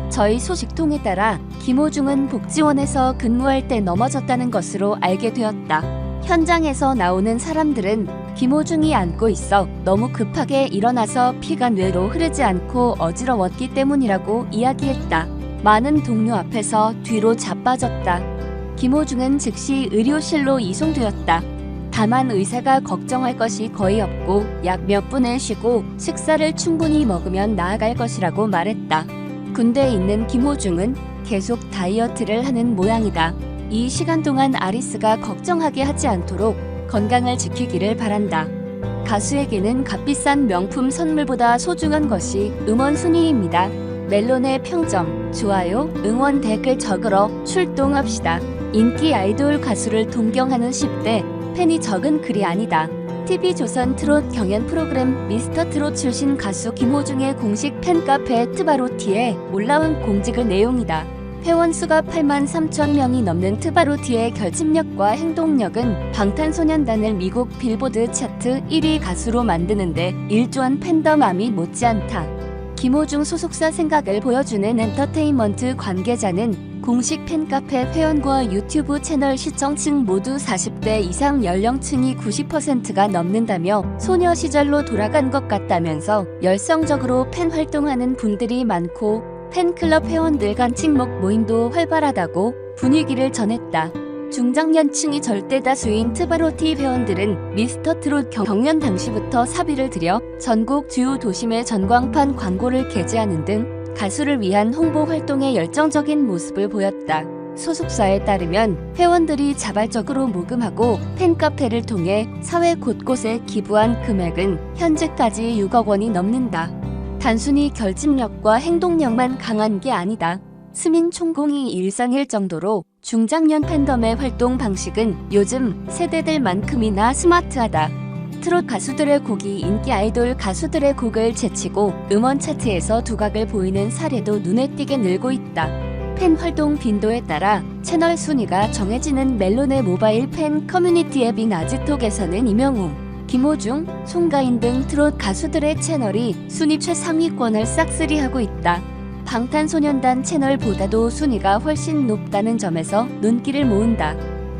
저희 소식통에 따라 김호중은 복지원에서 근무할 때 넘어졌다는 것으로 알게 되었다. 현장에서 나오는 사람들은 김호중이 안고 있어 너무 급하게 일어나서 피가 뇌로 흐르지 않고 어지러웠기 때문이라고 이야기했다. 많은 동료 앞에서 뒤로 자빠졌다. 김호중은 즉시 의료실로 이송되었다. 다만 의사가 걱정할 것이 거의 없고 약 몇 분을 쉬고 식사를 충분히 먹으면 나아갈 것이라고 말했다. 군대에 있는 김호중은 계속 다이어트를 하는 모양이다. 이 시간 동안 아리스가 걱정하게 하지 않도록 건강을 지키기를 바란다. 가수에게는 값비싼 명품 선물보다 소중한 것이 음원 순위입니다. 멜론의 평점, 좋아요, 응원 댓글 적으러 출동합시다. 인기 아이돌 가수를 동경하는 10대 팬이 적은 글이 아니다. TV조선 트롯 경연 프로그램 미스터 트롯 출신 가수 김호중의 공식 팬카페 트바로티에 올라온 공지글 내용이다. 회원수가 8만 3천 명이 넘는 트바로티의 결집력과 행동력은 방탄소년단을 미국 빌보드 차트 1위 가수로 만드는데 일조한 팬덤함이 못지않다. 김호중 소속사 생각을 보여주는 엔터테인먼트 관계자는 공식 팬카페 회원과 유튜브 채널 시청층 모두 40대 이상 연령층이 90%가 넘는다며 소녀 시절로 돌아간 것 같다면서 열성적으로 팬 활동하는 분들이 많고 팬클럽 회원들 간 친목 모임도 활발하다고 분위기를 전했다. 중장년층이 절대 다수인 트바로티 회원들은 미스터 트롯 경연 당시부터 사비를 들여 전국 주요 도심의 전광판 광고를 게재하는 등 가수를 위한 홍보 활동에 열정적인 모습을 보였다. 소속사에 따르면 회원들이 자발적으로 모금하고 팬카페를 통해 사회 곳곳에 기부한 금액은 현재까지 6억 원이 넘는다. 단순히 결집력과 행동력만 강한 게 아니다. 스민 총공이 일상일 정도로 중장년 팬덤의 활동 방식은 요즘 세대들만큼이나 스마트하다. 트롯 가수들의 곡이 인기 아이돌 가수들의 곡을 제치고 음원 차트에서 두각을 보이는 사례도 눈에 띄게 늘고 있다. 팬 활동 빈도에 따라 채널 순위가 정해지는 멜론의 모바일 팬 커뮤니티 앱인 아지톡에서는 이명웅, 김호중, 송가인 등 트롯 가수들의 채널이 순위 최상위권을 싹쓸이하고 있다. 방탄소년단 채널보다도 순위가 훨씬 높다는 점에서 눈길을 모은다.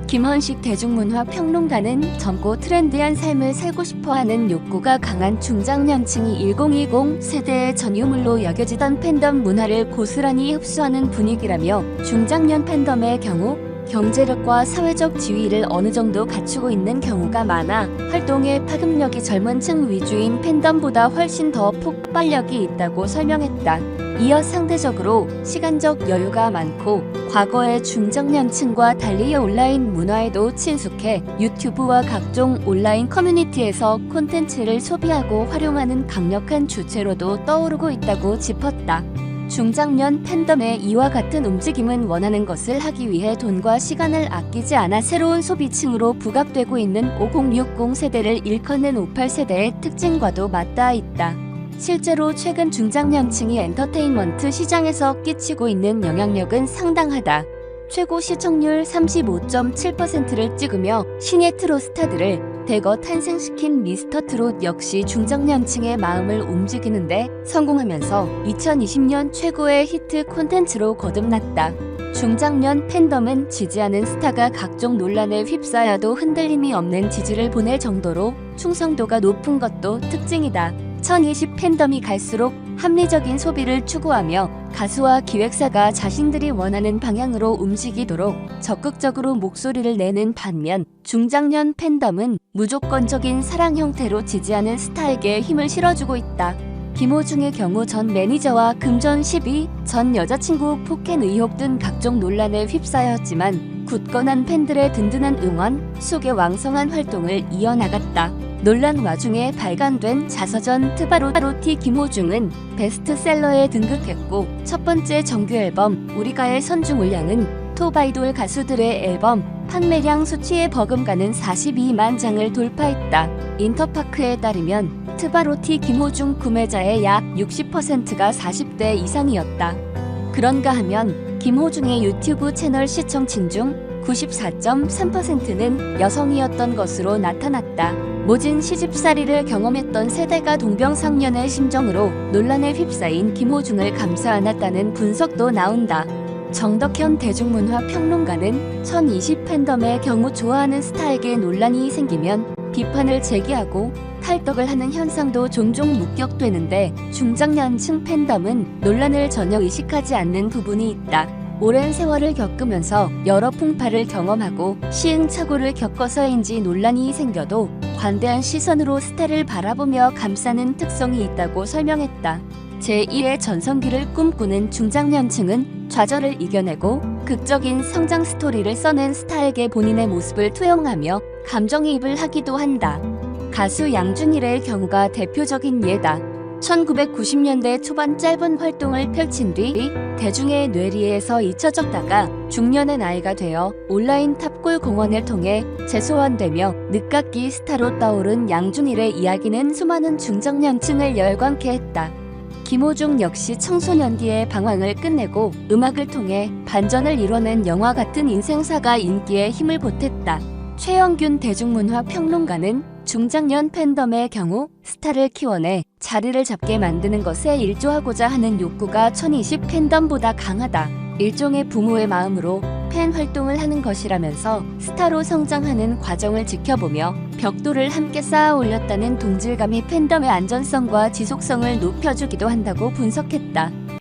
김헌식 대중문화 평론가는 젊고 트렌디한 삶을 살고 싶어하는 욕구가 강한 중장년층이 1020 세대의 전유물로 여겨지던 팬덤 문화를 고스란히 흡수하는 분위기라며 중장년 팬덤의 경우 경제력과 사회적 지위를 어느 정도 갖추고 있는 경우가 많아 활동의 파급력이 젊은 층 위주인 팬덤보다 훨씬 더 폭발력이 있다고 설명했다. 이어 상대적으로 시간적 여유가 많고 과거의 중장년층과 달리 온라인 문화에도 친숙해 유튜브와 각종 온라인 커뮤니티에서 콘텐츠를 소비하고 활용하는 강력한 주체로도 떠오르고 있다고 짚었다. 중장년 팬덤의 이와 같은 움직임은 원하는 것을 하기 위해 돈과 시간을 아끼지 않아 새로운 소비층으로 부각되고 있는 5060 세대를 일컫는 58세대의 특징과도 맞닿아 있다. 실제로 최근 중장년층이 엔터테인먼트 시장에서 끼치고 있는 영향력은 상당하다. 최고 시청률 35.7%를 찍으며 신예 트롯 스타들을 대거 탄생시킨 미스터 트롯 역시 중장년층의 마음을 움직이는데 성공하면서 2020년 최고의 히트 콘텐츠로 거듭났다. 중장년 팬덤은 지지하는 스타가 각종 논란에 휩싸여도 흔들림이 없는 지지를 보낼 정도로 충성도가 높은 것도 특징이다. 1020 팬덤이 갈수록 합리적인 소비를 추구하며 가수와 기획사가 자신들이 원하는 방향으로 움직이도록 적극적으로 목소리를 내는 반면 중장년 팬덤은 무조건적인 사랑 형태로 지지하는 스타에게 힘을 실어주고 있다. 김호중의 경우 전 매니저와 금전 시비, 전 여자친구 폭행 의혹 등 각종 논란에 휩싸였지만 굳건한 팬들의 든든한 응원 속에 왕성한 활동을 이어나갔다. 논란 와중에 발간된 자서전 트바로티 김호중은 베스트셀러에 등극했고 첫 번째 정규 앨범 우리가의 선중울량은 톱 아이돌 가수들의 앨범 판매량 수치에 버금가는 42만 장을 돌파했다. 인터파크에 따르면 트바로티 김호중 구매자의 약 60%가 40대 이상이었다. 그런가 하면 김호중의 유튜브 채널 시청층 중 94.3%는 여성이었던 것으로 나타났다. 모진 시집살이를 경험했던 세대가 동병상련의 심정으로 논란에 휩싸인 김호중을 감싸 안았다는 분석도 나온다. 정덕현 대중문화 평론가는 1020 팬덤의 경우 좋아하는 스타에게 논란이 생기면 비판을 제기하고 탈덕을 하는 현상도 종종 목격되는데 중장년층 팬덤은 논란을 전혀 의식하지 않는 부분이 있다. 오랜 세월을 겪으면서 여러 풍파를 경험하고 시행착오를 겪어서인지 논란이 생겨도 관대한 시선으로 스타를 바라보며 감싸는 특성이 있다고 설명했다. 제1의 전성기를 꿈꾸는 중장년층은 좌절을 이겨내고 극적인 성장 스토리를 써낸 스타에게 본인의 모습을 투영하며 감정이입을 하기도 한다. 가수 양준일의 경우가 대표적인 예다. 1990년대 초반 짧은 활동을 펼친 뒤 대중의 뇌리에서 잊혀졌다가 중년의 나이가 되어 온라인 탑골 공원을 통해 재소환되며 늦깎이 스타로 떠오른 양준일의 이야기는 수많은 중장년층을 열광케 했다. 김호중 역시 청소년기의 방황을 끝내고 음악을 통해 반전을 이뤄낸 영화 같은 인생사가 인기에 힘을 보탰다. 최영균 대중문화 평론가는 중장년 팬덤의 경우 스타를 키워내 자리를 잡게 만드는 것에 일조하고자 하는 욕구가 1020 팬덤보다 강하다. 일종의 부모의 마음으로 팬 활동을 하는 것이라면서 스타로 성장하는 과정을 지켜보며 벽돌을 함께 쌓아 올렸다는 동질감이 팬덤의 안전성과 지속성을 높여주기도 한다고 분석했다.